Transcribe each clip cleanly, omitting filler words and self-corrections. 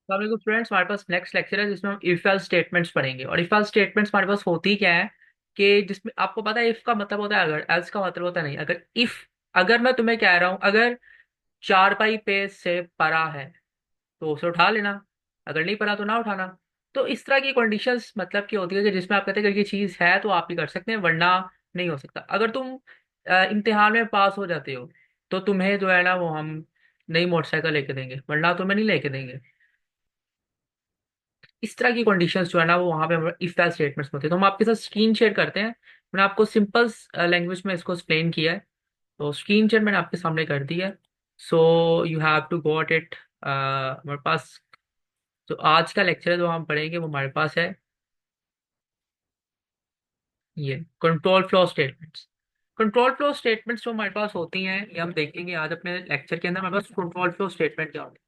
तो स्टूडेंट्स, हमारे पास next lecture है जिसमें हम इफ एल्स स्टेटमेंट्स पढ़ेंगे। और इफ एल्स स्टेटमेंट्स हमारे पास होती क्या है कि जिसमें आपको पता है इफ का मतलब होता है अगर, एल्स का मतलब होता है नहीं। अगर इफ, अगर मैं तुम्हें कह रहा हूँ अगर चारपाई पे से परा है तो उसे उठा लेना, अगर नहीं परा तो ना उठाना। तो इस तरह की कंडीशंस मतलब की होती है कि जिसमें आप कहते हैं कि ये चीज़ है तो आप ही कर सकते हैं, वरना नहीं हो सकता। अगर तुम इम्तिहान में पास हो जाते हो तो तुम्हें जो है ना वो हम नई मोटरसाइकिल लेके देंगे, वरना तुम्हें नहीं लेके देंगे। इस तरह की कंडीशंस जो है ना वो वहाँ पे इफ एल्स स्टेटमेंट्स होते हैं। तो हम आपके साथ स्क्रीन शेयर करते हैं। मैंने आपको सिंपल लैंग्वेज में इसको एक्सप्लेन किया है, तो स्क्रीन शेयर मैंने आपके सामने कर दी है। So you have to got it. हमारे पास जो आज का लेक्चर है जो हम पढ़ेंगे वो हमारे पास है ये control flow statements. Control flow statements जो हमारे पास होती हैं ये हम देखेंगे आज अपने लेक्चर के अंदर। हमारे पास कंट्रोल फ्लो स्टेटमेंट क्या होती है।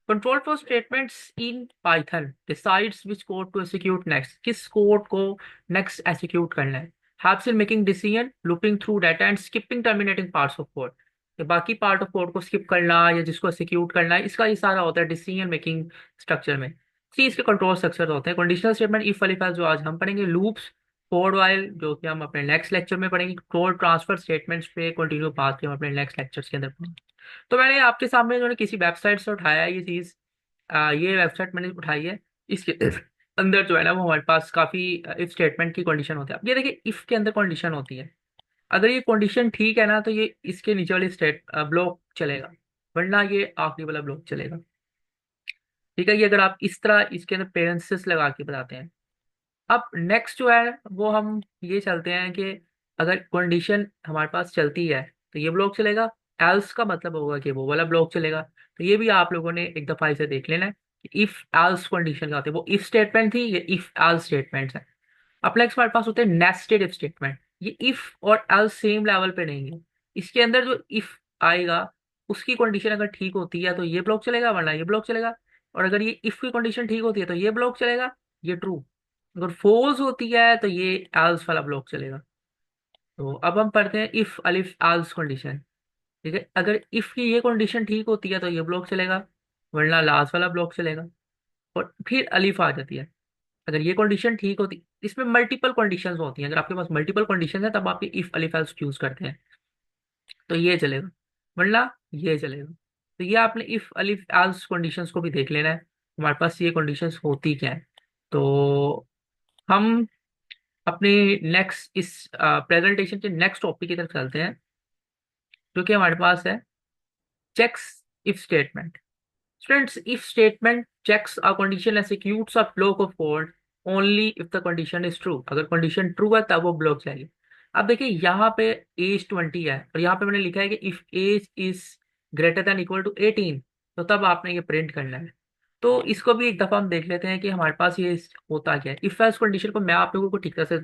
Control flow statements in Python decides which code to execute next, किस कोड को नेक्स्ट एग्जीक्यूट करना है। Helps in making decision, looping through data and skipping terminating parts of code. बाकी पार्ट ऑफ कोड को skip करना या जिसको execute करना है, इसका ये सारा होता है डिसीजन मेकिंग स्ट्रक्चर में। थ्री इसके कंट्रोल स्ट्रक्चर होते हैं। कंडीशनल स्टेटमेंट, इफ वाली फाइल जो आज हम पढ़ेंगे, लूप्स, कोड वाइल जो कि हम अपने नेक्स्ट लेक्चर में पढ़ेंगे, कोड ट्रांसफर स्टेटमेंट्स पे कंटिन्यू पाथ के हम अपने नेक्स्ट लेक्चर्स के अंदर पढ़ेंगे। तो मैंने आपके सामने जो है किसी वेबसाइट से उठाया है ये चीज़। ये वेबसाइट मैंने उठाई है। इसके अंदर जो है ना वो हमारे पास काफी इफ स्टेटमेंट की कंडीशन होती है। अब ये देखिए इफ के अंदर कंडीशन होती है, अगर ये कंडीशन ठीक है ना तो ये इसके नीचे वाली स्टेट ब्लॉक चलेगा, वरना ये आखिरी वाला ब्लॉक चलेगा। ठीक है, ये अगर आप इस तरह इसके अंदर पेरेंथेसिस लगा के बताते हैं। अब नेक्स्ट जो है वो हम ये चलते हैं कि अगर कंडीशन हमारे पास चलती है तो ये ब्लॉक चलेगा, एल्स का मतलब होगा कि वो वाला ब्लॉक चलेगा। तो ये भी आप लोगों ने एक दफा इसे देख लेना है कि इफ एल्स कंडीशन क्या होती है। वो इफ स्टेटमेंट थी, ये इफ एल्स स्टेटमेंट्स है। अब नेक्स्ट हमारे पास होते हैं नेस्टेड इफ स्टेटमेंट। ये इफ और एल्स सेम लेवल पे नहीं है। इसके अंदर जो इफ आएगा उसकी कंडीशन अगर ठीक होती है तो ये ब्लॉक चलेगा, वरना ये ब्लॉक चलेगा। और अगर ये इफ की कंडीशन ठीक होती है तो ये ब्लॉक चलेगा, ये ट्रू। अगर फोल्स होती है तो ये एल्स वाला ब्लॉक चलेगा। तो अब हम पढ़ते हैं इफ अलिफ एल्स कंडीशन। ठीक है, अगर इफ की ये कंडीशन ठीक होती है तो ये ब्लॉक चलेगा, वरना लास्ट वाला ब्लॉक चलेगा। और फिर अलिफ आ जाती है, अगर ये कंडीशन ठीक होती। इसमें मल्टीपल कंडीशंस होती हैं, अगर आपके पास मल्टीपल कंडीशन है तब आप इफ अलिफ एल्स यूज करते हैं तो ये चलेगा, वरना ये चलेगा। तो ये आपने इफ अलिफ एल्स कंडीशंस को भी देख लेना है हमारे पास ये कंडीशंस होती क्या है। तो हम अपने नेक्स्ट इस प्रेजेंटेशन के नेक्स्ट टॉपिक की तरफ चलते हैं जो कि हमारे पास है checks if statement. Students, if statement checks a condition, executes a block of code only if the condition is true. अगर कंडीशन ट्रू है तब वो ब्लॉक जाएगी। अब देखिए यहाँ पे एज 20 है और यहाँ पे मैंने लिखा है कि if age is greater than equal to 18, तो तब आपने ये प्रिंट करना है। तो इसको भी एक दफा हम देख लेते हैं कि हमारे पास ये होता क्या है। इफ एल्स कंडीशन को मैं आप लोगों को ठीक तरह से,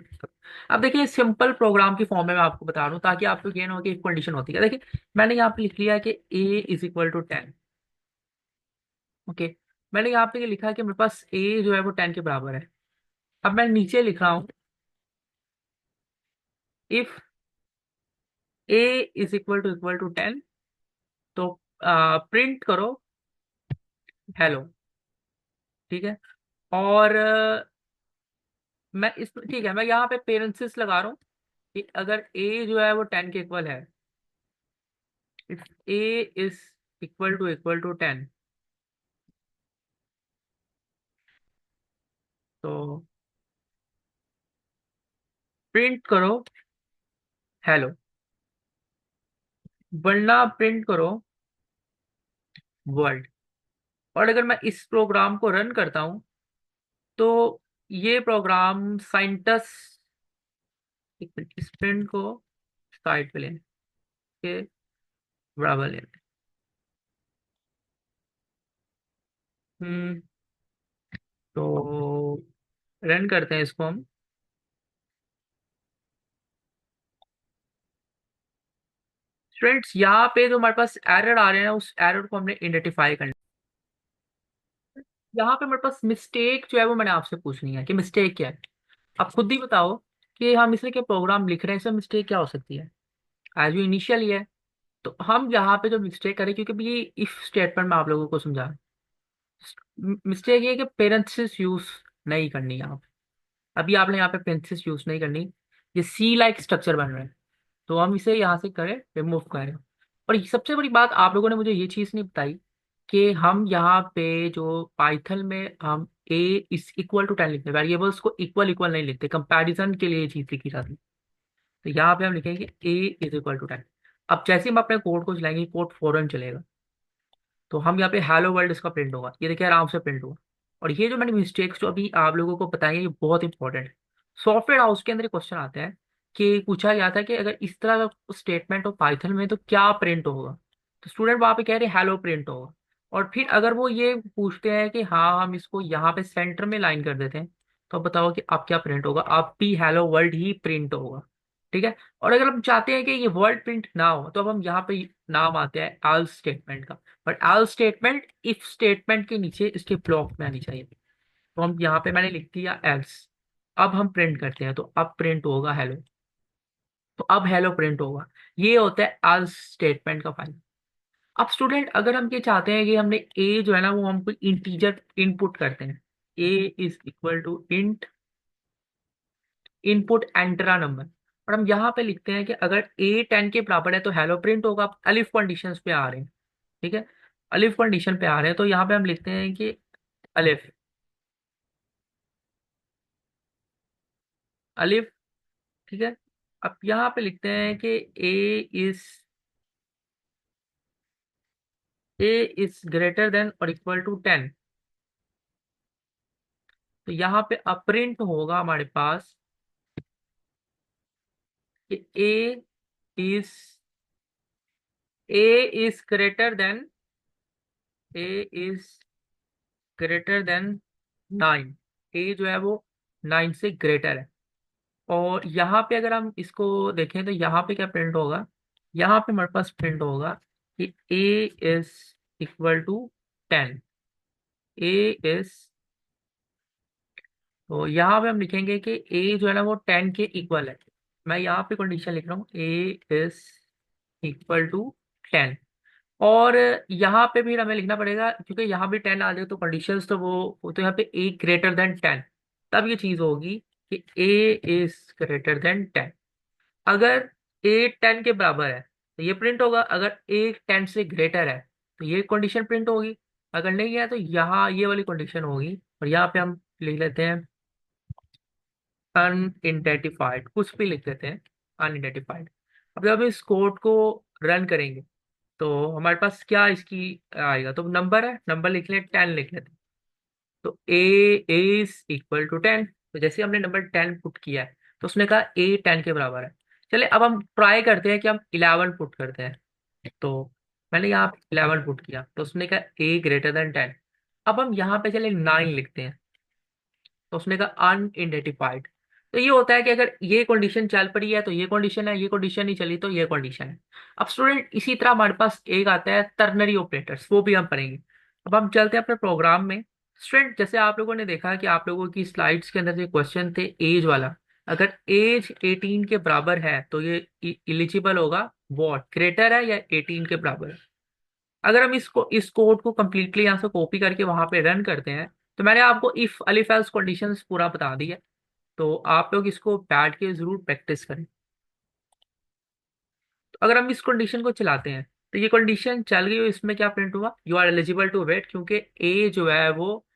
अब देखिए सिंपल प्रोग्राम की फॉर्म में मैं आपको बता रहा हूँ ताकि आपको ये ना हो कि इफ कंडीशन होती है। देखिए मैंने यहाँ पे लिख लिया है कि A is equal to 10। Okay, मैंने यहाँ पे ये लिखा है कि मेरे पास ए जो है वो 10 के बराबर है। अब मैं नीचे लिख रहा हूँ if a is equal to 10, तो प्रिंट करो हेलो। ठीक है, और मैं इस ठीक है मैं यहाँ पे पेरेंथेसिस लगा रहा हूँ कि अगर ए जो है वो 10 के इक्वल है, if a is equal to 10, तो प्रिंट करो हेलो, वरना प्रिंट करो वर्ल्ड। और अगर मैं इस प्रोग्राम को रन करता हूँ तो ये प्रोग्राम साइंटस, एक मिनट, इस प्रिंट को साइड पे लेने के बराबर लेने। हम्म, तो रन करते हैं इसको हम। फ्रेंड्स यहाँ पे जो हमारे पास एरर आ रहे हैं उस एरर को हमने आइडेंटिफाई करना है। यहाँ पे हमारे पास मिस्टेक जो है वो मैंने आपसे पूछनी है कि मिस्टेक क्या है। आप खुद ही बताओ कि हम इसलिए क्या प्रोग्राम लिख रहे हैं, इसमें मिस्टेक क्या हो सकती है। एज यू इनिशियल ही है, तो हम यहाँ पे जो मिस्टेक करें, क्योंकि भी ये इफ स्टेटमेंट में आप लोगों को समझा, मिस्टेक ये है कि पेरेंथेसिस यूज नहीं करनी यहाँ पे। अभी आपने यहाँ पे पेरेंथेसिस यूज नहीं करनी। ये सी लाइक स्ट्रक्चर बन रहा है, तो हम इसे यहाँ से करें, रिमूव करें। और ये सबसे बड़ी बात आप लोगों ने मुझे ये चीज़ नहीं बताई कि हम यहाँ पे जो पाइथन में हम ए इज इक्वल टू 10 लिखते हैं, वेरिएबल्स को इक्वल इक्वल नहीं लिखते, कंपैरिजन के लिए ये चीज़ लिखी जाती है। तो यहाँ पे हम लिखेंगे ए इज इक्वल टू 10। अब जैसे ही हम अपने कोड को चलाएंगे, कोड फौरन चलेगा। तो हम यहाँ पे हेलो वर्ल्ड इसका प्रिंट होगा, ये देखिए आराम से प्रिंट हुआ। और ये जो मैंने मिस्टेक्स जो अभी आप लोगों को बताई है, ये बहुत इंपॉर्टेंट है। सॉफ्टवेयर हाउस के अंदर एक क्वेश्चन आता है कि पूछा गया था कि अगर इस तरह का स्टेटमेंट हो पाइथन में तो क्या प्रिंट होगा। तो स्टूडेंट वहां पे कह रहे हेलो प्रिंट होगा। और फिर अगर वो ये पूछते हैं कि हाँ हम इसको यहाँ पे सेंटर में लाइन कर देते हैं, तो अब बताओ कि अब क्या प्रिंट होगा। अब भी हेलो वर्ल्ड ही प्रिंट होगा। ठीक है। और अगर हम चाहते हैं कि ये वर्ड प्रिंट ना हो, तो अब हम यहाँ पे नाम आते हैं एल्स स्टेटमेंट का। But else statement if statement के नीचे इसके ब्लॉक में आनी चाहिए। तो हम यहाँ पे मैंने लिख दिया एल्स। अब हम प्रिंट करते हैं, तो अब प्रिंट होगा हेलो। तो अब हेलो प्रिंट होगा। ये होता है एल्स स्टेटमेंट का फाइल। अब स्टूडेंट अगर हम ये चाहते हैं कि हमने ए जो है ना वो हम कोई इंटीजर इनपुट करते हैं, A is equal to int input enter a number. और हम यहाँ पे लिखते हैं कि अगर ए 10 के बराबर है तो हेलो प्रिंट होगा। आप अलिफ कंडीशंस पे आ रहे हैं। ठीक है। अलिफ कंडीशन पे आ रहे हैं, तो यहाँ पे हम लिखते हैं कि अलिफ अलिफ। ठीक है। अब यहाँ पे लिखते हैं कि is a is greater then और इक्वल टू 10। तो यहाँ पे अब प्रिंट होगा हमारे पास कि is a is greater then A is greater then 9। ए जो है वो 9 से ग्रेटर है। और यहाँ पे अगर हम इसको देखें तो यहाँ पे क्या प्रिंट होगा। यहाँ पे हमारे पास प्रिंट होगा कि A is equal to 10। A is, तो यहाँ पे हम लिखेंगे कि ए जो है ना वो 10 के इक्वल है। मैं यहाँ पे कंडीशन लिख रहा हूँ, ए इज इक्वल टू 10। और यहाँ पे भी हमें लिखना पड़ेगा, क्योंकि यहाँ भी 10 आ जाए तो कंडीशंस तो वो तो यहाँ पे ए ग्रेटर देन 10। तब ये चीज होगी कि ए इज ग्रेटर देन 10। अगर ए 10 के बराबर है तो ये प्रिंट होगा। अगर ए 10 से ग्रेटर है तो ये कंडीशन प्रिंट होगी। अगर नहीं है तो यहाँ ये वाली कंडीशन होगी। और यहाँ पे हम लिख लेते हैं अनइडेंटिफाइड, कुछ भी लिख देते हैं अनइडेंटिफाइड। अब जब हम इस कोड को रन करेंगे तो हमारे पास क्या इसकी आएगा, तो नंबर है, नंबर लिख लें, 10 लिख लेते हैं। तो ए इज इक्वल टू 10। तो जैसे हमने नंबर 10 पुट किया है तो उसने कहा ए 10 के बराबर है। चले अब हम ट्राई करते हैं कि हम 11 पुट करते हैं। तो मैंने यहाँ पे 11 पुट किया तो उसने कहा ए ग्रेटर देन 10। अब हम यहाँ पे चले 9 लिखते हैं, तो उसने कहा अनइडेंटिफाइड। तो ये होता है कि अगर ये कंडीशन चल पड़ी है तो ये कंडीशन है, ये कंडीशन नहीं चली तो ये कंडीशन है। अब स्टूडेंट इसी तरह हमारे पास एक आता है टर्नरी ऑपरेटर्स, वो भी हम पढ़ेंगे। अब हम चलते हैं अपने प्रोग्राम में। स्टूडेंट जैसे आप लोगों ने देखा कि आप लोगों की स्लाइड्स के अंदर जो क्वेश्चन थे एज वाला, अगर एज 18 के बराबर है तो ये इलिजिबल होगा, वॉट ग्रेटर है या 18 के बराबर है। अगर हम इसको इस कोड को कंप्लीटली यहाँ से कॉपी करके वहां पे रन करते हैं, तो मैंने आपको इफ अलिफ एल्स कंडीशंस पूरा बता दिया। तो आप लोग इसको बैठ के जरूर प्रैक्टिस करें। तो अगर हम इस कंडीशन को चलाते हैं तो ये कंडीशन चल गई, इसमें क्या प्रिंट हुआ, you are eligible to vote, क्योंकि ए जो है वो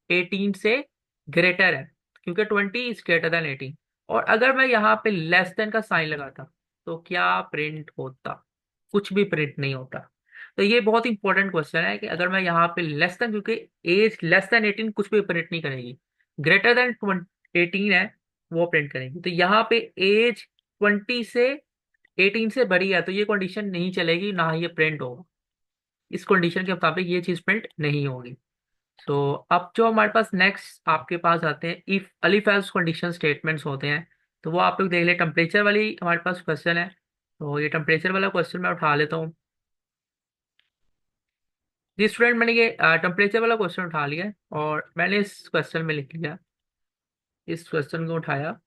18 से ग्रेटर है, क्योंकि 20 इज ग्रेटर देन 18। और अगर मैं यहाँ पे लेस देन का साइन लगाता तो क्या प्रिंट होता, कुछ भी प्रिंट नहीं होता। तो ये बहुत इंपॉर्टेंट क्वेश्चन है कि अगर मैं यहाँ पे लेस देन, क्योंकि एज लेस देन 18 कुछ भी प्रिंट नहीं करेगी, ग्रेटर देन 18 है वो प्रिंट करेगी। तो यहाँ पे एज 20 से 18 से बड़ी है तो ये कंडीशन नहीं चलेगी, ना ही ये प्रिंट होगा। इस कंडीशन के मुताबिक ये चीज प्रिंट नहीं होगी। तो अब जो हमारे पास नेक्स्ट आपके पास आते हैं इफ अलिफ एल्स कंडीशन स्टेटमेंट्स होते हैं। तो वो आप लोग देख ले, टेम्परेचर वाली हमारे पास क्वेश्चन है। तो ये टेम्परेचर वाला क्वेश्चन मैं उठा लेता हूँ। जी स्टूडेंट, मैंने ये टेम्परेचर वाला क्वेश्चन उठा लिया है और मैंने इस क्वेश्चन में लिख लिया, इस क्वेश्चन को उठाया।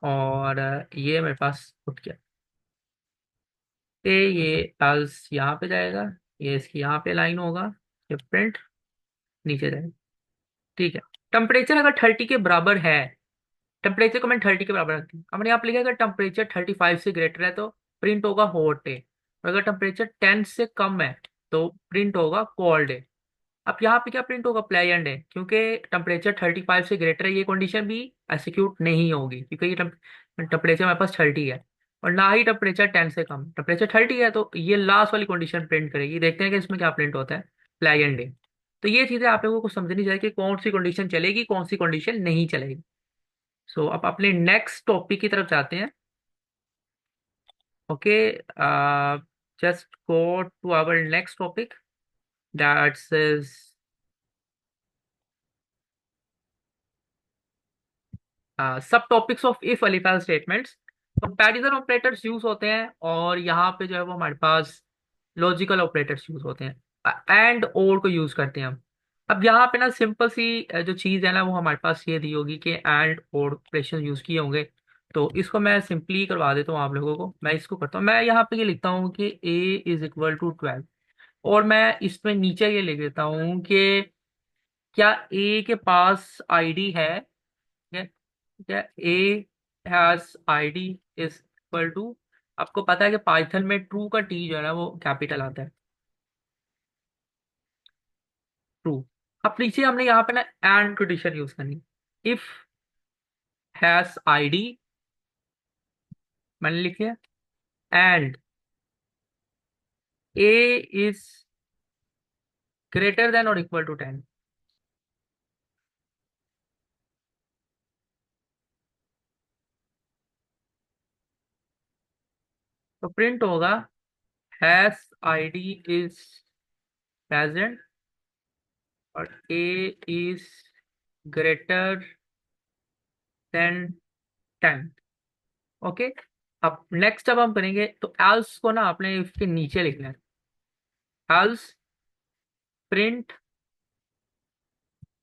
और ये मेरे पास उठ गया। ये एल्स यहाँ पे जाएगा, ये इसकी यहाँ पे लाइन होगा, ये प्रिंट नीचे जाएगा। ठीक है। टेम्परेचर अगर 30 के बराबर है, टेम्परेचर को मैंने 30 के बराबर रखती हूँ, हमने यहाँ पे लिखा है अगर टेम्परेचर 35 से ग्रेटर है तो प्रिंट होगा हॉट डे, और अगर टेम्परेचर 10 से कम है तो प्रिंट होगा कोल्ड डे। अब यहाँ पे क्या प्रिंट होगा, प्लेजेंट है, क्योंकि टेम्परेचर 35 से ग्रेटर है, ये कंडीशन भी एग्जीक्यूट नहीं होगी क्योंकि ये टेम्परेचर हमारे पास 30 है, और ना ही टेम्परेचर 10 से कम, टेम्परेचर 30 है, तो ये लास्ट वाली कंडीशन प्रिंट करेगी। देखते हैं कि इसमें क्या प्रिंट होता है, प्लेजेंट डे। तो ये चीजें आप लोगों को समझनी चाहिए कि कौन सी कंडीशन चलेगी, कौन सी कंडीशन नहीं चलेगी। सो अब अपने नेक्स्ट टॉपिक की तरफ जाते हैं। Okay, just go to our next topic, that's is sub topics of if elephant statements. Comparison operators use होते हैं, और यहाँ पे जो है वो हमारे पास लॉजिकल ऑपरेटर्स यूज होते हैं, एंड और को यूज करते हैं हम। अब यहाँ पे ना सिंपल सी जो चीज है ना, वो हमारे पास ये दी होगी कि एंड और ऑपरेशन यूज किए होंगे। तो इसको मैं सिंपली करवा देता हूँ आप लोगों को, मैं इसको करता हूँ, मैं यहाँ पे ये लिखता हूँ कि a इज इक्वल टू 12, और मैं इसमें नीचे ये लिख देता हूँ कि क्या a के पास आईडी है, ठीक है, a has ID is equal to, आपको पता है कि पाइथन में ट्रू का टी जो है ना वो कैपिटल आता है, ट्रू। अब नीचे हमने यहाँ पे ना एंड कंडीशन यूज करनी, इफ हैज आईडी मैंने लिख लिया, and a is greater then और इक्वल टू 10, तो प्रिंट होगा हैज आईडी इज प्रेजेंट और ए इज ग्रेटर देन 10। ओके। अब नेक्स्ट जब हम करेंगे तो एल्स को ना आपने इसके नीचे लिखना है, else print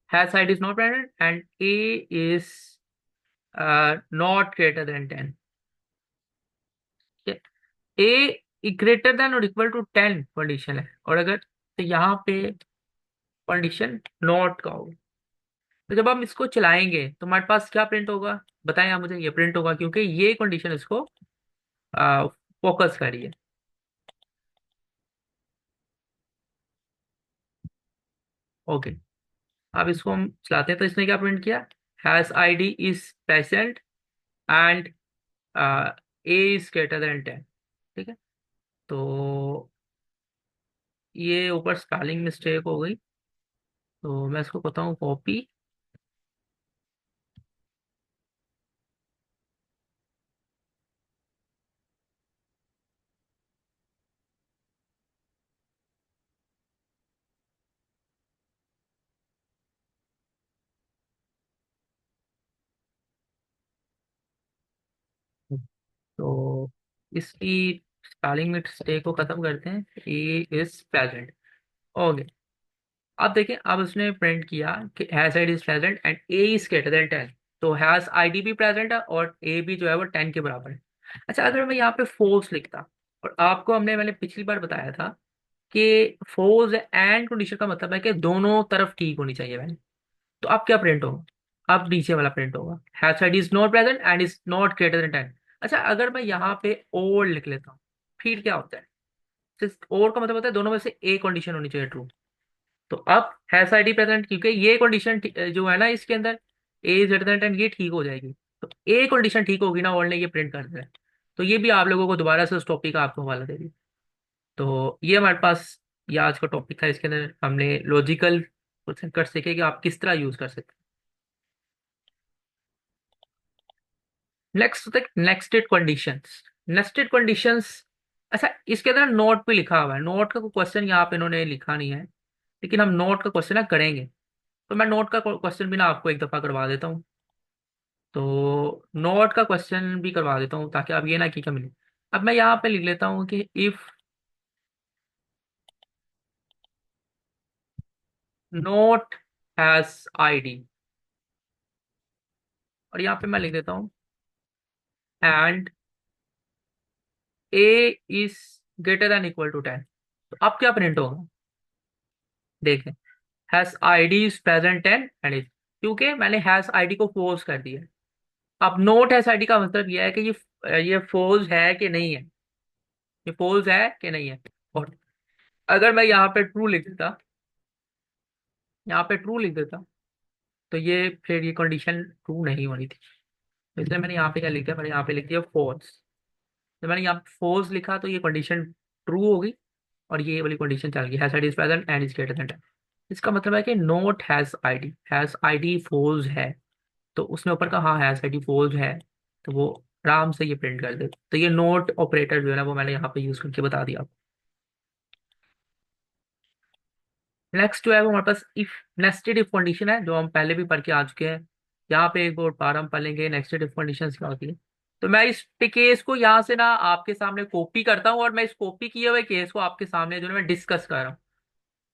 hash id is not present and a is not greater than 10। A greater than और इक्वल टू 10 कंडीशन है, और अगर तो यहाँ पे कंडीशन नॉट का होगा, तो जब हम इसको चलाएंगे तो हमारे पास क्या प्रिंट होगा, बताएं आप मुझे। ये प्रिंट होगा क्योंकि ये कंडीशन इसको फोकस कर रही है। ओके, अब इसको हम चलाते हैं तो इसने क्या प्रिंट किया, hash ID is present and a is greater then 10। ठीक है, तो ये ऊपर स्पेलिंग मिस्टेक हो गई, तो मैं इसको करता हूँ कॉपी। तो इसकी स्पेलिंग मिस्टेक को खत्म करते हैं, ए इज प्रेजेंट। ओके, अब देखें, अब उसने प्रिंट किया कि has ID is present and a is greater then 10, तो हैज आईडी भी प्रेजेंट है और ए भी जो है वो 10 के बराबर है। अच्छा, अगर मैं यहाँ पे फोर्स लिखता, और आपको मैंने पिछली बार बताया था कि फोर्स एंड कंडीशन का मतलब है कि दोनों तरफ ठीक होनी चाहिए मैंने, तो अब क्या प्रिंट होगा, अब नीचे वाला प्रिंट होगा, hash ID is not present and is not greater than 10। अच्छा, अगर मैं यहाँ पे और लिख लेता हूँ, फिर क्या होता है, सिर्फ और का मतलब होता है दोनों में से एक कंडीशन होनी चाहिए ट्रू। तो अब हैश आईडी प्रेजेंट, क्योंकि ये कंडीशन जो है ना इसके अंदर ए इज ग्रेटर देन 10, ये ठीक हो जाएगी, तो ए कंडीशन ठीक होगी ना, और ने ये प्रिंट कर दिया है। तो ये भी आप लोगों को दोबारा से उस टॉपिक का आपको हवाला दे दी। तो ये हमारे पास ये आज का टॉपिक था, इसके अंदर हमने लॉजिकल कर सीखे कि आप किस तरह यूज कर सकते हैं। नेक्स्ट होता है नेक्स्टेड कंडीशंस। नेस्टेड कंडीशंस, अच्छा इसके अंदर नोट भी लिखा हुआ है, नोट का कोई क्वेश्चन यहाँ पे इन्होंने लिखा नहीं है, लेकिन हम नोट का क्वेश्चन ना करेंगे, तो मैं नोट का क्वेश्चन भी ना आपको एक दफा करवा देता हूँ। तो नोट का क्वेश्चन भी करवा देता हूँ ताकि आप ये ना कि क्या मिले। अब मैं यहाँ पे लिख लेता हूँ कि इफ नोट हैज आईडी, और यहाँ पे मैं लिख देता हूँ and a is greater than equal to 10। तो अब क्या प्रिंट होगा, देखें, has ID is present and is, क्योंकि मैंने हैज आईडी को फोर्स कर दिया। अब नोट हैज आईडी का मतलब यह है कि ये फोर्स है कि नहीं है, ये फोर्स है कि नहीं है। और अगर मैं यहाँ पे ट्रू लिख देता, यहाँ पे ट्रू लिख देता, तो ये फिर ये कंडीशन ट्रू नहीं होनी थी। तो इसलिए मैंने यहाँ पे क्या लिख दिया, मैंने यहाँ पे लिख दिया फोर्स। जब मैंने यहाँ पे फोर्स लिखा तो ये कंडीशन ट्रू होगी, और ये वाली कंडीशन चल गई, has ID is present and is greater then 10। इसका मतलब है कि नोट हैज आईडी फोर्स है, तो उसने ऊपर कहा हाँ हैज आईडी फोर्स है, तो वो आराम से ये प्रिंट कर दे। तो ये नोट ऑपरेटर जो है ना वो मैंने यहाँ पे यूज करके बता दिया। नेक्स्ट जो है वो हमारे पास इफ नेस्टेड इफ कंडीशन है, जो हम पहले भी पढ़ के आ चुके हैं। यहाँ पे एक बार बार हम पढ़ेंगे नेस्टेड इफ कंडीशन क्या होती है। तो मैं इस केस को यहाँ से ना आपके सामने कॉपी करता हूँ, और मैं इस कॉपी किए हुए केस को आपके सामने जो है मैं डिस्कस कर रहा हूँ।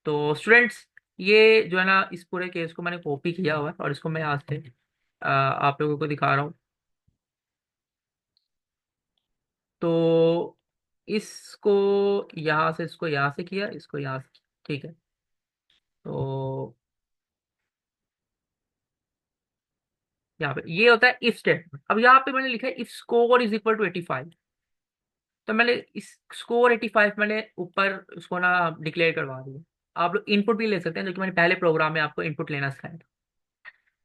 तो स्टूडेंट्स, ये जो है ना इस पूरे केस को मैंने कॉपी किया हुआ है, और इसको मैं यहाँ से आप लोगों को दिखा रहा हूँ। तो इसको यहाँ से, इसको यहाँ से किया, इसको यहाँ से किया, ठीक है। तो यहाँ पे ये होता है इफ स्टेटमेंट। अब यहाँ पे मैंने लिखा है if score is equal to 85। तो मैंने इस स्कोर 85 मैंने ऊपर उसको ना डिक्लेयर करवा दिया। आप लोग इनपुट भी ले सकते हैं, जो कि मैंने पहले प्रोग्राम में आपको इनपुट लेना सिखाया था।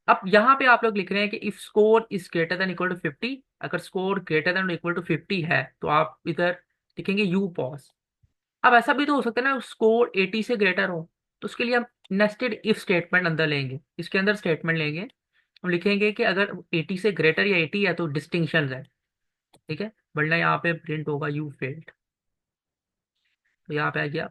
अब यहाँ पे आप लोग लिख रहे हैं कि if score is greater than equal to 50। अगर score greater than equal to 50 है तो आप इधर लिखेंगे यू पॉज। अब ऐसा भी तो हो सकता है ना स्कोर 80 से ग्रेटर हो, तो उसके लिए हम नेस्टेड इफ स्टेटमेंट अंदर लेंगे, इसके अंदर स्टेटमेंट लेंगे। हम लिखेंगे कि अगर 80 से ग्रेटर या 80 है तो डिस्टिंक्शन है, ठीक है, वरना यहाँ पे प्रिंट होगा यू फेल्ड। तो यहाँ पे आ गया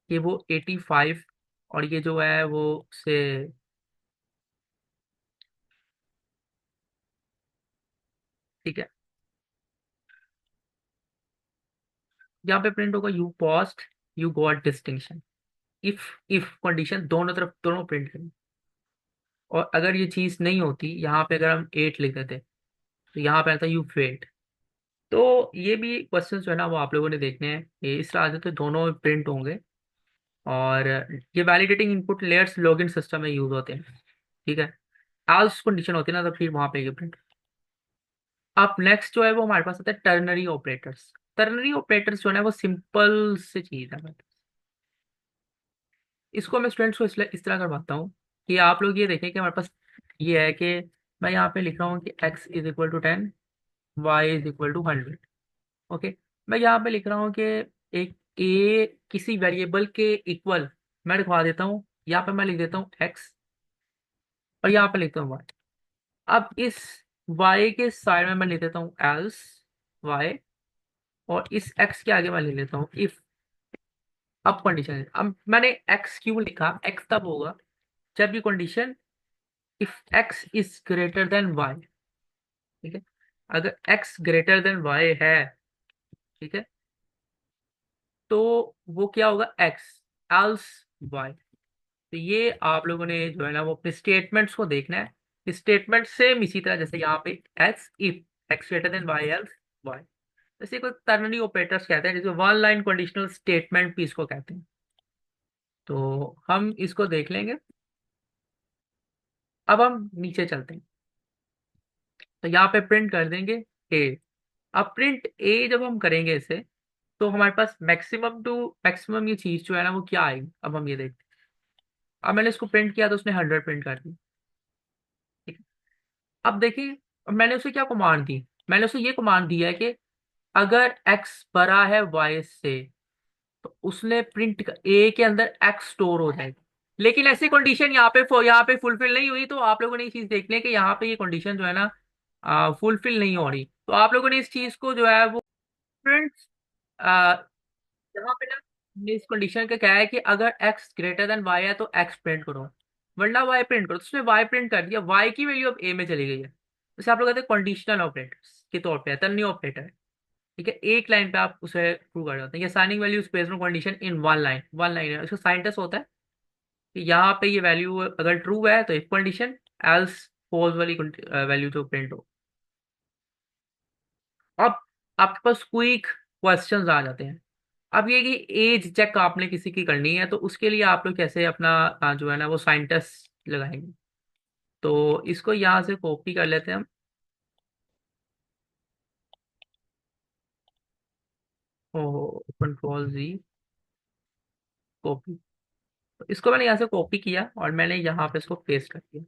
कि वो 85, और ये जो है वो से, ठीक है, यहाँ पे प्रिंट होगा you past, you got distinction. If if condition दोनों तरफ दोनों प्रिंट करें। और अगर ये चीज नहीं होती, यहाँ पे अगर हम 8 लिख देते तो यहाँ पे आता यू फेल्ड। तो ये भी क्वेश्चन जो है ना वो आप लोगों ने देखने हैं, ये इस तरह से तो दोनों प्रिंट होंगे। और ये validating input layers login system में यूज होते हैं, ठीक है। एल्स कंडीशन होती है ना, तो फिर वहां पे ये प्रिंट। अब नेक्स्ट जो है वो हमारे पास आता है टर्नरी ऑपरेटर्स। टर्नरी ऑपरेटर्स जो है ना वो सिंपल सी चीज है। इसको मैं स्टूडेंट्स को इस तरह करवाता हूँ कि आप लोग ये देखें कि हमारे पास ये है कि मैं यहाँ पे लिख रहा हूँ कि x is equal to 10, y is equal to 100। Okay, मैं यहाँ पे लिख रहा हूँ कि एक a किसी वेरिएबल के इक्वल मैं लिखवा देता हूँ। यहाँ पे मैं लिख देता हूँ x, और यहाँ पे लिखता हूँ y। अब इस y के साइड में मैं लिख देता हूँ else y, और इस x के आगे मैं लिख लेता हूँ if। अब कंडीशन है, अब मैंने x क्यों लिखा, x तब होगा जब ये condition if x is greater then y, ठीक है। अगर x ग्रेटर देन y है, ठीक है, तो वो क्या होगा x एल्स y। तो ये आप लोगों ने जो है ना वो अपने स्टेटमेंट्स को देखना है। स्टेटमेंट सेम इसी तरह जैसे यहाँ पे x if x greater than y else y, जैसे कोई टर्नरी ऑपरेटर्स कहते हैं, जिसको वन लाइन कंडीशनल स्टेटमेंट भी इसको कहते हैं। तो हम इसको देख लेंगे। अब हम नीचे चलते हैं, तो यहाँ पे प्रिंट कर देंगे a। अब प्रिंट ए जब हम करेंगे इसे, तो हमारे पास मैक्सिमम टू मैक्सिमम ये चीज जो है ना वो क्या आएगी, अब हम ये देखते हैं। अब मैंने इसको प्रिंट किया तो उसने 100 प्रिंट कर दी, ठीक है। अब देखिए, अब मैंने उसे क्या कमांड दी, मैंने उसे ये कमांड दिया है कि अगर एक्स बड़ा है वाई से, तो उसने प्रिंट ए के अंदर एक्स स्टोर हो जाएगा। लेकिन ऐसी कंडीशन यहाँ पे फुलफिल नहीं हुई, तो आप लोगों ने ये चीज देखनी है कि यहाँ पे ये कंडीशन जो है ना फुलफिल नहीं हो रही। तो आप लोगों ने इस चीज को जो है वो फ्रेंड्स, यहाँ पे ना हमने इस कंडीशन का क्या है कि अगर x ग्रेटर देन y है तो x प्रिंट करो, वरना y प्रिंट करो। तो उसने y प्रिंट कर दिया, y की वैल्यू अब a में चली गई है। जैसे आप लोग कहते हैं कंडीशनल ऑपरेटर्स के तौर पे है, ऑपरेटर है, ठीक है। एक लाइन पे आप उसे प्रूव कर जाते हैं, ये signing value based on condition in one line, one line है। इसका साइंटिस्ट होता है कि यहाँ पे ये वैल्यू अगर ट्रू है तो एक कंडीशन, एल्स फॉल्स वाली वैल्यू जो प्रिंट हो। आपके पास क्विक क्वेश्चंस आ जाते हैं। अब ये कि एज चेक आपने किसी की करनी है, तो उसके लिए आप लोग कैसे अपना जो है ना वो साइंटिस्ट लगाएंगे। तो इसको यहाँ से कॉपी कर लेते हैं हम। ओ, कंट्रोल Z, कॉपी। तो इसको मैंने यहाँ से कॉपी किया और मैंने यहाँ पे इसको पेस्ट कर दिया।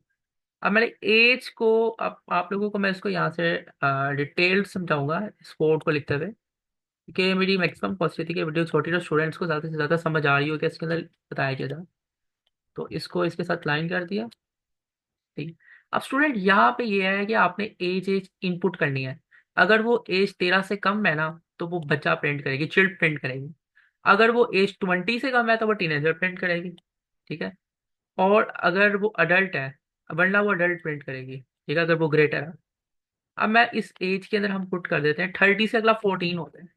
अब मैंने एज को, अब आप लोगों को मैं इसको यहाँ से डिटेल्ड समझाऊंगा इस कोड को लिखते हुए, क्योंकि मेरी मैक्सिमम कोशिश थी कि वीडियो छोटी तो स्टूडेंट्स को ज़्यादा से ज़्यादा समझ आ रही हो कि इसके अंदर बताया क्या था। तो इसको इसके साथ लाइन कर दिया। ठीक। अब स्टूडेंट यहाँ पे ये है कि आपने एज एज इनपुट करनी है। अगर वो एज 13 से कम है ना, तो वो बच्चा प्रिंट करेगी, चिल्ड प्रिंट करेगी। अगर वो एज 20 से कम है तो वो टीनेजर प्रिंट करेगी। ठीक है। और अगर वो अडल्ट है, वरना वो अडल्ट प्रिंट करेगी। ठीक है, अगर वो ग्रेटर है। अब मैं इस एज के अंदर हम पुट कर देते हैं 30 से अगला 14 होता है।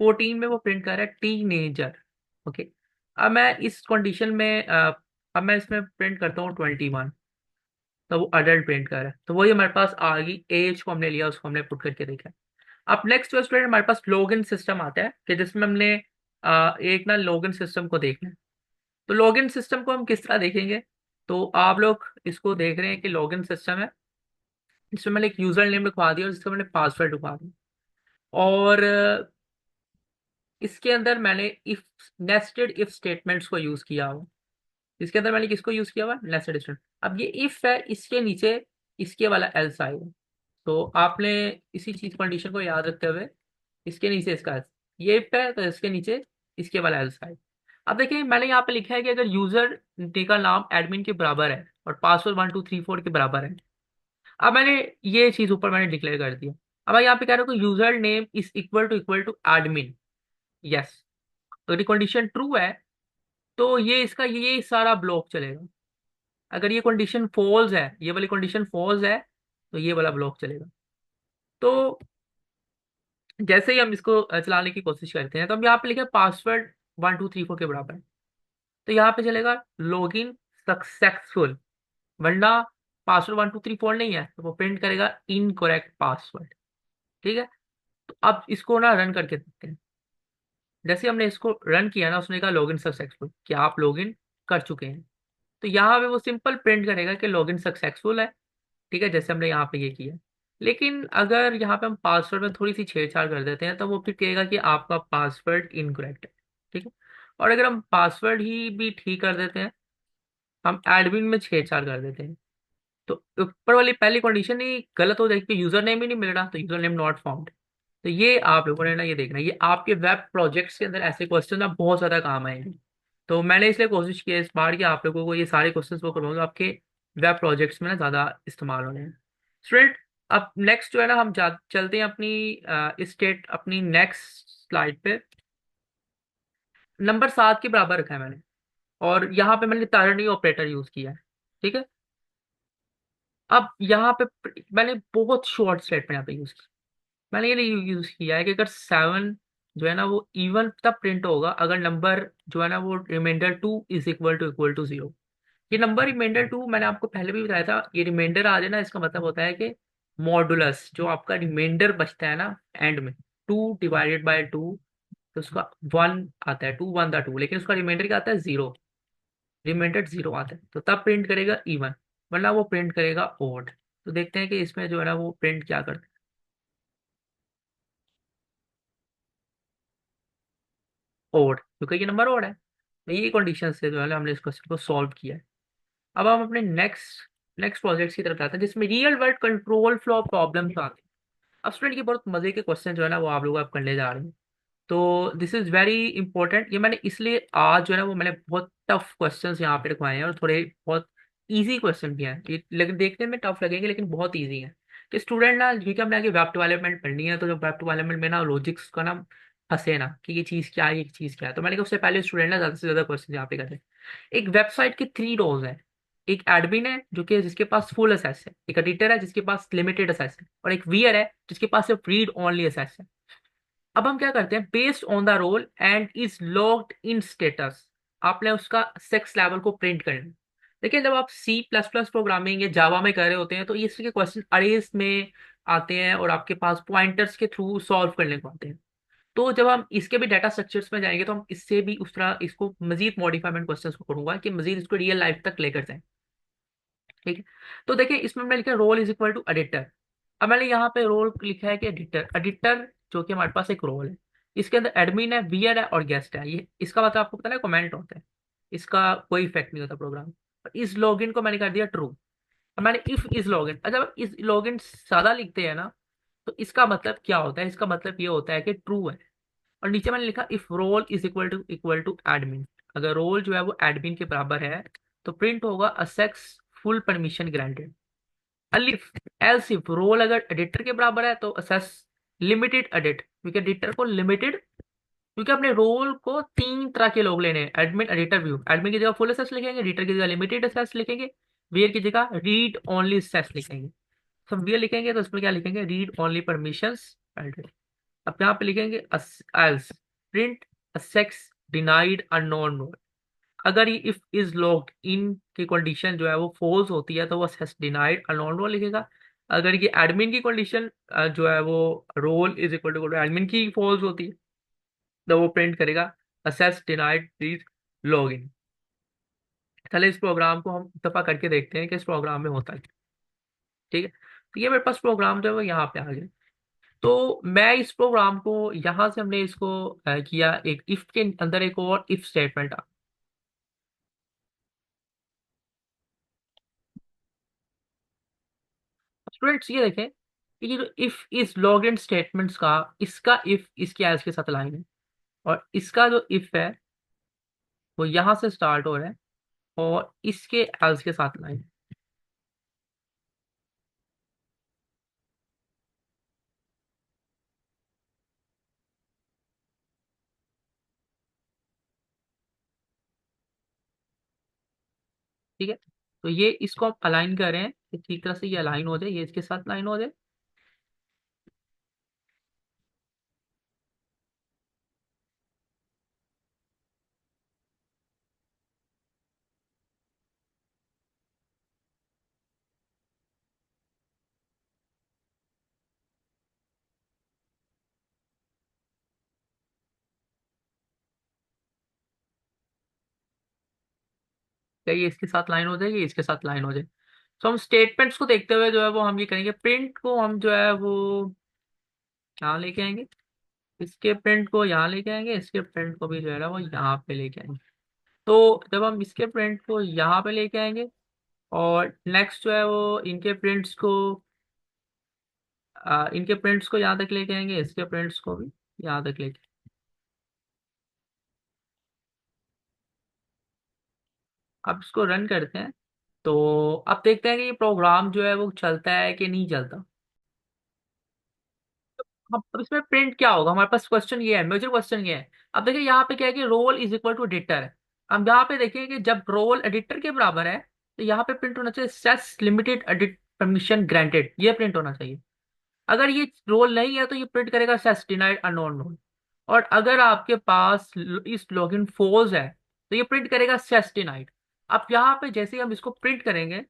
14 में वो प्रिंट कर रहा है टीनेजर। ओके। अब मैं इस कंडीशन में अब मैं इसमें प्रिंट करता हूँ 21, तो वो अडल्ट प्रिंट कर रहा है। तो वही हमारे पास आ गई, एज को हमने लिया, उसको हमने पुट करके देखा। अब नेक्स्ट जो स्टूडेंट हमारे पास लॉगिन सिस्टम आता है कि जिसमें हमने एक ना लॉगिन सिस्टम को देखना है। तो लॉगिन सिस्टम को हम किस तरह देखेंगे। तो आप लोग इसको देख रहे हैं कि लॉगिन सिस्टम है, इसमें मैंने एक यूजर नेम लिखवा दिया और इसका मैंने पासवर्ड लिखवा दिया। और इसके अंदर मैंने इफ नेस्टेड इफ स्टेटमेंट्स को यूज किया हुआ। इसके अंदर मैंने किसको यूज किया हुआ, नेस्टेड स्टेटमेंट। अब ये इफ है, इसके नीचे इसके वाला एल्स आएगा। तो आपने इसी चीज कंडीशन को याद रखते हुए इसके नीचे इसका else, ये इफ है तो इसके नीचे इसके वाला एल्स आएगा। अब देखिए मैंने यहाँ पे लिखा है कि अगर यूजर डे का नाम एडमिन के बराबर है और पासवर्ड 1234 के बराबर है। अब मैंने ये चीज ऊपर मैंने डिक्लेयर कर दिया। अब मैं यहाँ पे कह रहा हूँ कि user name is equal to admin. Yes. अगर ये कंडीशन ट्रू है तो ये इसका ये सारा ब्लॉक चलेगा। अगर ये कंडीशन फॉल्स है, ये वाली कंडीशन फॉल्स है, तो ये वाला ब्लॉक चलेगा। तो जैसे ही हम इसको चलाने की कोशिश करते हैं, तो हम यहाँ पे लिखे पासवर्ड 1234 के बराबर है। तो यहाँ पे चलेगा लॉगिन सक्सेसफुल। वरना पासवर्ड 1234 नहीं है तो वो प्रिंट करेगा इनकरेक्ट पासवर्ड। ठीक है। तो अब इसको ना रन करके देखते हैं। जैसे हमने इसको रन किया ना, उसने कहा लॉगिन सक्सेसफुल, कि आप लॉगिन कर चुके हैं। तो यहाँ पे वो सिंपल प्रिंट करेगा कि लॉगिन सक्सेसफुल है। ठीक है, जैसे हमने यहाँ पे ये किया। लेकिन अगर यहाँ पे हम पासवर्ड में थोड़ी सी छेड़छाड़ कर देते हैं, तो वो फिर कहेगा कि आपका पासवर्ड इनकरेक्ट है। ठीक है। और अगर हम पासवर्ड ही भी ठीक कर देते हैं, हम एडमिन में छेड़छाड़ कर देते हैं, तो ऊपर वाली पहली कंडीशन ही गलत हो जाएगी कि यूजर नेम ही नहीं मिल रहा, तो यूजर नेम नॉट फाउंड। तो ये आप लोगों ने ना ये देखना है, ये आपके वेब प्रोजेक्ट्स के अंदर ऐसे क्वेश्चन ना बहुत ज्यादा काम आएंगे। तो मैंने इसलिए कोशिश की है इस बार कि आप लोगों को ये सारे क्वेश्चंस वो करवाऊंगा आपके वेब प्रोजेक्ट्स में ना ज्यादा इस्तेमाल होने हैं। स्टूडेंट, अब नेक्स्ट जो है ना हम चलते हैं अपनी स्टेट अपनी नेक्स्ट स्लाइड पे। नंबर 7 के बराबर रखा है मैंने, और यहाँ पे मैंने तारनी ऑपरेटर यूज किया है। ठीक है। अब यहाँ पे मैंने बहुत शॉर्ट स्टेटमेंट यहाँ पे यूज किया। मैंने ये नहीं यूज किया है कि अगर 7 जो है ना वो इवन तब प्रिंट होगा अगर नंबर जो है ना वो रिमाइंडर 2 इज इक्वल टू 0। ये नंबर रिमाइंडर 2 मैंने आपको पहले भी बताया था, ये रिमाइंडर आ जाए ना, इसका मतलब होता है कि मॉडुलस जो आपका रिमाइंडर बचता है ना एंड में, 2/2, तो उसका 1 आता है, 2 1 2, लेकिन उसका रिमाइंडर क्या आता है, 0। रिमाइंडर 0 आता है तो तब प्रिंट करेगा इवन, वरना वो प्रिंट करेगा ओड। तो देखते हैं कि इसमें जो है ना वो प्रिंट क्या करता है, ओड, क्योंकि ये नंबर ओड है। तो ये कंडीशन से जो है ना हमने इस क्वेश्चन को सॉल्व किया है। अब हम अपने नेक्स्ट नेक्स्ट प्रोजेक्ट की तरफ आते हैं जिसमें real world control flow problems आते हैं। अब स्टूडेंट ये बहुत मजे के क्वेश्चन जो है ना वो आप लोग आप करने जा रहे हैं। तो दिस इज वेरी इंपॉर्टेंट। ये मैंने इसलिए आज जो है ना वो मैंने बहुत टफ क्वेश्चंस यहाँ पे रखवाए हैं और थोड़े बहुत इजी क्वेश्चन भी हैं ये, लेकिन देखने में टफ लगेंगे लेकिन बहुत इजी हैं। कि स्टूडेंट ना, क्योंकि हमने आगे वेब डेवलपमेंट पढ़नी है, तो जो वेब डेवलपमेंट में ना लॉजिक्स का ना फंसे ना कि ये चीज़ क्या है ये चीज़ क्या है, तो मैंने कहा उससे पहले स्टूडेंट ना ज़्यादा से ज़्यादा क्वेश्चन यहाँ पे करें। एक वेबसाइट के 3 रोल्स हैं। एक एडमिन है जो कि जिसके पास फुल एसेस है, एक एडिटर है जिसके पास लिमिटेड एसेस है, और एक वीयर है जिसके पास सिर्फ रीड ओनली एसेस है। अब हम क्या करते हैं, based on the role and is logged in status, आपने उसका सेक्स लेवल को प्रिंट करना है। देखिए जब आप सी प्लस प्लस प्रोग्रामिंग या जावा में कर रहे होते हैं तो इस तरह के क्वेश्चन अरेज में आते हैं और आपके पास पॉइंटर्स के थ्रू सॉल्व करने को आते हैं। तो जब हम इसके भी डाटा स्ट्रक्चर्स में जाएंगे तो हम इससे भी उस तरह इसको मजीद मॉडिफाइमेंट क्वेश्चंस को करूंगा कि मजीद इसको रियल लाइफ तक लेकर जाएं। ठीक है। तो देखिए इसमें मैंने लिखा role is equal to editor. अब मैंने यहाँ पे रोल लिखा है कि एडिटर, एडिटर जो कि हमारे पास एक रोल है, इसके अंदर एडमिन है, वियर है और गेस्ट है। ये इसका मतलब आपको पता है कमेंट होता है, इसका कोई इफेक्ट नहीं होता प्रोग्राम। इस लॉगिन को मैंने कर दिया ट्रू। अब मैंने इफ इज लॉगिन, जब इस लॉगिन सादा लिखते हैं ना तो इसका मतलब क्या होता है, इसका मतलब ये होता है कि ट्रू है। और नीचे मैंने लिखा if role is equal to admin, अगर रोल जो है वो एडमिन के बराबर है तो प्रिंट होगा असेक्स फुल परमिशन ग्रांटेड। अलिफ एल्स इफ रोल अगर एडिटर के बराबर है तो असेस लिमिटेड एडिट, क्योंकि एडिटर को लिमिटेड, क्योंकि अपने रोल को तीन तरह के लोग लेने हैं, एडमिन एडिटर व्यू। एडमिन की जगह फुल असेस लिखेंगे, एडिटर की जगह लिमिटेड असेस लिखेंगे, वेयर की जगह रीड ओनली असेस लिखेंगे। तो वेयर लिखेंगे तो इसमें क्या लिखेंगे, रीड ओनली परमिशंस। अब यहाँ पे लिखेंगे else print access denied unknown role. अगर ये इफ इज लॉग्ड इन की कंडीशन जो है वो फॉल्स होती है तो वो सेस डिनाइड अननोन रोल लिखेगा। अगर ये एडमिन की कंडीशन जो है वो role is equal to admin की फॉल्स होती है तो वो प्रिंट करेगा access denied please log in. चले इस प्रोग्राम को हम दफा करके देखते हैं कि इस प्रोग्राम में होता है क्या। ठीक है। तो ये मेरे पास प्रोग्राम जो है वो यहाँ पे आ गया। तो मैं इस प्रोग्राम को यहाँ से हमने इसको किया, एक इफ के अंदर एक और इफ स्टेटमेंट। स्टूडेंट्स ये देखें कि ये जो इफ इस लॉग इन स्टेटमेंट्स का, इसका इफ इसके एल्स के साथ अलाइन है और इसका जो इफ है वो यहाँ से स्टार्ट हो रहा है और इसके एल्स के साथ अलाइन है। ठीक है। तो ये इसको आप अलाइन कर रहे हैं कि ठीक तरह से ये अलाइन हो जाए, ये इसके साथ अलाइन हो जाए। क्या ये इसके साथ लाइन हो जाए, ये इसके साथ लाइन हो जाए। तो हम स्टेटमेंट्स को देखते हुए जो है वो हम ये करेंगे, प्रिंट को हम जो है वो यहाँ लेके आएंगे, इसके प्रिंट को यहाँ लेके आएंगे, इसके प्रिंट को भी जो है ना वो यहाँ पे लेके आएंगे। तो जब हम इसके प्रिंट को यहाँ पे लेके आएंगे और नेक्स्ट जो है वो इनके प्रिंट्स को यहाँ तक लेके आएंगे, इसके प्रिंट्स को भी यहाँ तक लेके। अब इसको रन करते हैं तो अब देखते हैं कि ये प्रोग्राम जो है वो चलता है कि नहीं चलता। अब इसमें प्रिंट क्या होगा, हमारे पास क्वेश्चन ये है, मेजर क्वेश्चन ये है। अब देखिए यहाँ पे क्या है कि role is equal to editor है। अब यहाँ पे देखिए कि जब रोल एडिटर के बराबर है तो यहाँ पे प्रिंट होना चाहिए access limited edit permission granted, ये प्रिंट होना चाहिए। अगर ये रोल नहीं है तो ये प्रिंट करेगा सेस डिनाइड अननोन रोल। और अगर आपके पास इस लॉगिन फॉल्स है तो ये प्रिंट करेगा सेस डिनाइड। अब यहाँ पे जैसे ही हम इसको प्रिंट करेंगे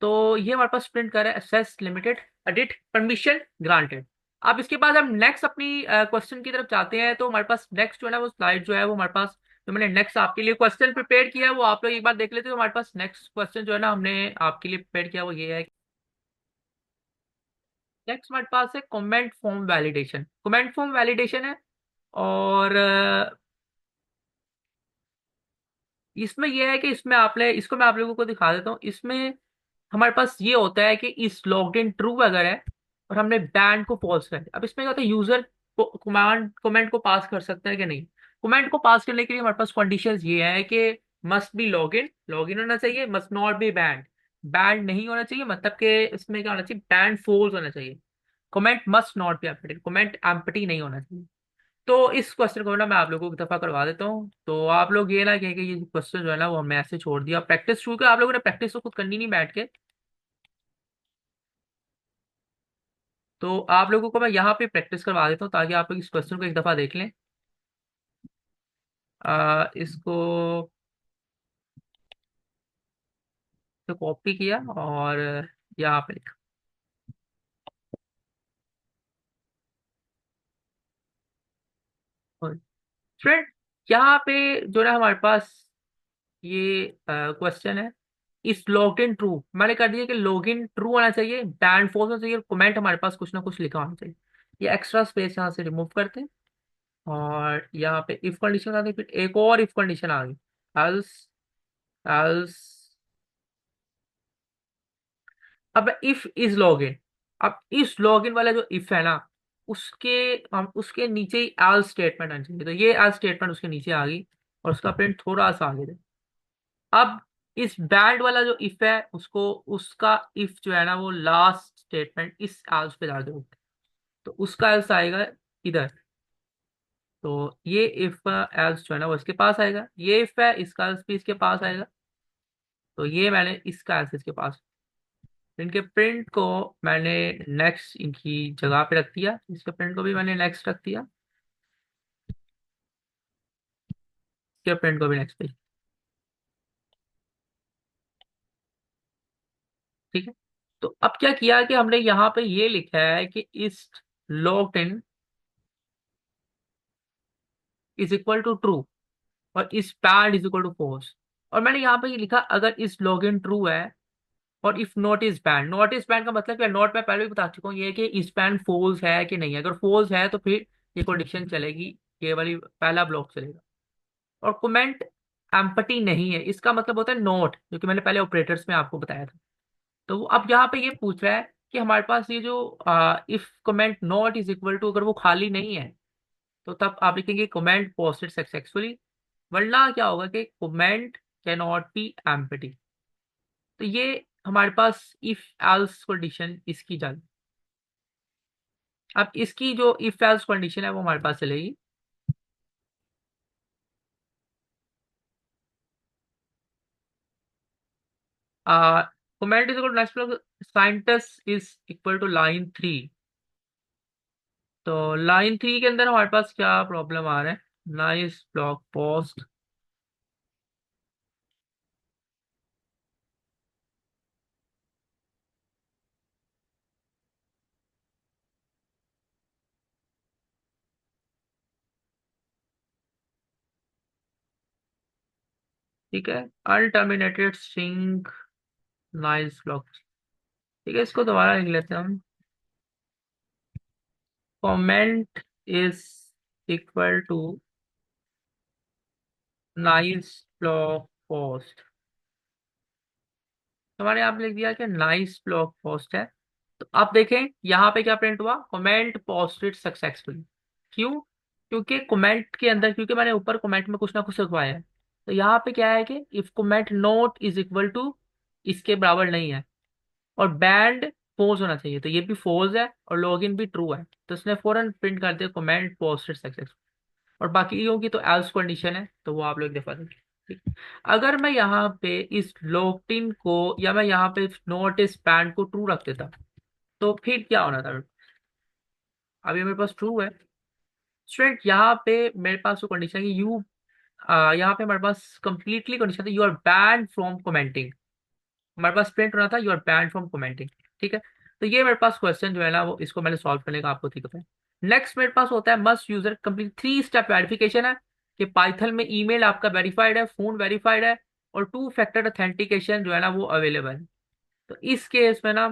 तो ये हमारे पास प्रिंट कर रहा है access limited edit permission granted. अब इसके बाद हम नेक्स्ट अपनी क्वेश्चन की तरफ जाते हैं। तो हमारे पास नेक्स्ट जो है ना वो स्लाइड जो है वो हमारे पास, जो मैंने नेक्स्ट आपके लिए क्वेश्चन प्रिपेयर किया है वो आप लोग एक बार देख लेते हो। हमारे पास नेक्स्ट क्वेश्चन जो है ना हमने आपके लिए प्रिपेयर किया वो ये है। नेक्स्ट हमारे पास है comment form validation. Comment form validation है और इसमें यह है कि इसमें आपने इसको मैं आप लोगों को दिखा देता हूँ। इसमें हमारे पास ये होता है कि इस लॉग्ड इन ट्रू अगर है और हमने बैंड को फॉल्स कर दिया। अब इसमें क्या होता है, यूजर कमेंट को पास कर सकता है कि नहीं। कमेंट को पास करने के लिए हमारे पास कंडीशंस ये है कि मस्ट बी लॉग इन होना चाहिए, must not be band, band नहीं होना चाहिए, मतलब कि इसमें क्या होना चाहिए, बैंड फॉल्स होना चाहिए। Comment must not be empty, comment empty नहीं होना चाहिए। तो इस क्वेश्चन को ना मैं आप लोगों को एक दफा करवा देता हूँ, तो आप लोग ये ना कहें कि ये क्वेश्चन जो है ना वो हमने ऐसे छोड़ दिया। प्रैक्टिस शुरू कर, आप लोगों ने प्रैक्टिस तो खुद करनी नहीं बैठ के। तो आप लोगों को मैं यहाँ पे प्रैक्टिस करवा देता हूँ ताकि आप लोग इस क्वेश्चन को एक दफा देख लें। इसको तो कॉपी किया और यहाँ पे लिखा। फ्रेंड, यहाँ पे जो है हमारे पास ये क्वेश्चन है, इस लॉग इन ट्रू मैंने कर दिया कि लॉग इन ट्रू होना चाहिए, बैंड फॉल्स होना चाहिए, कमेंट हमारे पास कुछ ना कुछ लिखा होना चाहिए। ये एक्स्ट्रा स्पेस यहाँ से रिमूव करते हैं और यहाँ पे इफ कंडीशन आती है, फिर एक और इफ कंडीशन आ गई, एल्स एल्स। अब इफ इज लॉग इन, अब इस लॉग इन वाला जो इफ है ना, उसके हम उसके नीचे ही एल्स स्टेटमेंट आनी चाहिए, तो ये एल्स स्टेटमेंट उसके नीचे आ गई और उसका प्रिंट थोड़ा सा आगे दे। अब इस बैंड वाला जो इफ है उसको, उसका इफ जो है ना वो लास्ट स्टेटमेंट इस एल्स पे डाल दो, तो उसका एल्स आएगा इधर। तो ये इफ एल्स जो है ना वो इसके पास आएगा, ये इफ है इसका एल्स भी इसके पास आएगा, तो ये मैंने इसका एल्स इसके पास। इनके प्रिंट को मैंने नेक्स्ट इनकी जगह पे रख दिया, इसके प्रिंट को भी मैंने नेक्स्ट रख दिया, इसके प्रिंट को भी नेक्स्ट पे। ठीक है, तो अब क्या किया कि हमने यहाँ पे ये लिखा है कि is logged in is equal to true और is paid is equal to false. और मैंने यहाँ पे ये लिखा अगर इस लॉगिन ट्रू है और if not is band, not is band का मतलब क्या, नॉट मैं पहले भी बता चुका हूँ, ये है कि इस बैंड फॉल्स है कि नहीं है, अगर फॉल्स है तो फिर ये कंडीशन चलेगी, ये वाली पहला ब्लॉक चलेगा। और कमेंट एम्पटी नहीं है, इसका मतलब होता है नॉट, जो कि मैंने पहले ऑपरेटर्स में आपको बताया था। तो वो अब यहाँ पे ये पूछ रहा है कि हमारे पास ये जो if comment not is equal to, अगर वो खाली नहीं है तो तब आप लिखेंगे कमेंट पोस्टेड सक्सेसफुली, वरना क्या होगा कि comment can not be empty. तो ये हमारे पास इफ एल्स कंडीशन इसकी जान। अब इसकी जो इफ एल्स कंडीशन है वो हमारे पास चलेगी, comment is equal to next, scientist is equal to line 3। तो लाइन 3 के अंदर हमारे पास क्या प्रॉब्लम आ रहा है, नाइस ब्लॉक पोस्ट। ठीक है, अनटर्मिनेटेड स्ट्रिंग नाइस ब्लॉक। ठीक है, इसको दोबारा लिख लेते हैं हम, comment is equal to nice blog post. तो हमारे यहाँ पे लिख दिया कि नाइस ब्लॉक पोस्ट है। तो आप देखें यहाँ पे क्या प्रिंट हुआ, कमेंट पोस्टेड सक्सेसफुली। क्यों? क्योंकि कमेंट के अंदर, क्योंकि मैंने ऊपर कमेंट में कुछ ना कुछ लिखवाया है, तो यहाँ पे क्या है कि if comment not is equal to इसके बराबर नहीं है और बैंड फोर्स होना चाहिए, तो ये भी फोर्स है और लॉगिन भी ट्रू है, तो इसने फौरन प्रिंट कर दिया कमेंट पोस्टेड सक्सेस। और बाकी की तो एल्स कंडीशन है, तो वो आप लोग दफा देंगे। ठीक। अगर मैं यहाँ पे इस लोकटिन को या मैं यहाँ पे नोट इस बैंड को ट्रू रख देता, तो फिर क्या होना था। अभी मेरे पास ट्रू है स्टूडेंट, यहाँ पे मेरे पास जो कंडीशन है कि यू, यहाँ पे हमारे पास कंप्लीटली कंडीशन था, you are banned from commenting. हमारे पास प्रिंट होना था you are banned from commenting. ठीक है, तो ये मेरे पास क्वेश्चन जो है ना वो इसको मैंने सॉल्व करने का आपको तरीका है। नेक्स्ट मेरे पास होता है must user complete 3 step verification है, कि पाइथन में ईमेल आपका वेरीफाइड है, फोन वेरीफाइड है, और 2 फैक्टर ऑथेंटिकेशन जो है ना वो अवेलेबल है। तो इस केस में ना